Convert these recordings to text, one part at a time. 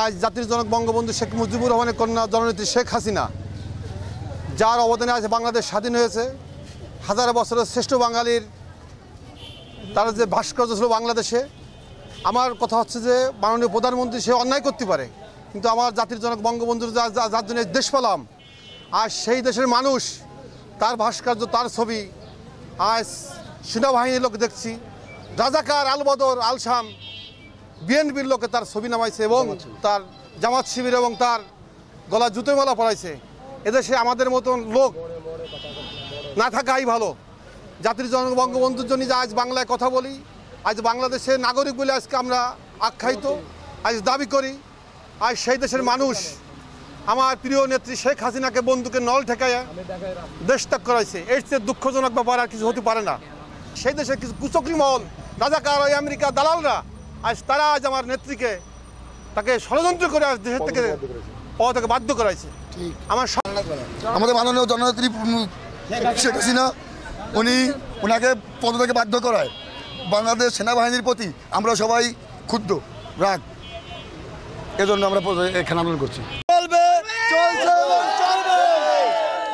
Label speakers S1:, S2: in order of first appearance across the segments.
S1: আজ জাতির জনক বঙ্গবন্ধু শেখ মুজিবুর রহমানের কন্যা জননেত্রী শেখ হাসিনা, যার অবদানে আজ বাংলাদেশ স্বাধীন হয়েছে। হাজার বছরের শ্রেষ্ঠ বাঙালির তার যে ভাস্কর্য ছিল বাংলাদেশে। আমার কথা হচ্ছে যে মাননীয় প্রধানমন্ত্রী সে অন্যায় করতে পারে, কিন্তু আমার জাতির জনক বঙ্গবন্ধুর যার জন্য দেশ পেলাম, আজ সেই দেশের মানুষ তার ভাস্কর্য, তার ছবি আজ সেনাবাহিনীর লোক দেখছি, রাজাকার আলবদর আলশাম বিএনপির লোকে তার ছবি নামাইছে এবং তার জামাত শিবির এবং তার গলা জুতোর মালা পরাইছে। এদেশে আমাদের মতন লোক না থাকাই ভালো। জাতির জনক বঙ্গবন্ধুর জন্য আজ বাংলায় কথা বলি, আজ বাংলাদেশের নাগরিক বলে আজকে আমরা আখ্যায়িত, আজ দাবি করি। আজ সেই দেশের মানুষ আমার প্রিয় নেত্রী শেখ হাসিনাকে বন্দুকের নল ঠেকাইয়া দেশ ত্যাগ করাইছে। এর চেয়ে দুঃখজনক ব্যাপার আর কিছু হতে পারে না। সেই দেশের কিছু কুচক্রী মহল, রাজাকার, ওই আমেরিকা দালালরা আজ তারা আজ আমার নেত্রীকে তাকে ষড়যন্ত্র করে আজ দেশের থেকে পদত্যাগে বাধ্য করাইছে।
S2: আমাদের মাননীয় জননেত্রী শেখ হাসিনা ওনাকে পদত্যাগে বাধ্য করায় বাংলাদেশ সেনাবাহিনীর প্রতি আমরা সবাই ক্ষুব্ধ, রাগ। এজন্য আমরা এখানে আন্দোলন করছি।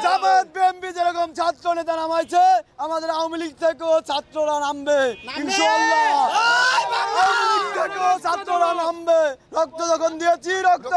S3: জামাত বিএনপি যেরকম ছাত্র নেতা নামাইছে, আমাদের আওয়ামী লীগ থেকেও ছাত্ররা নামবে ইনশাআল্লাহ। আওয়ামী লীগ থেকেও ছাত্ররা নামবে। রক্ত যখন দিয়েছি রক্ত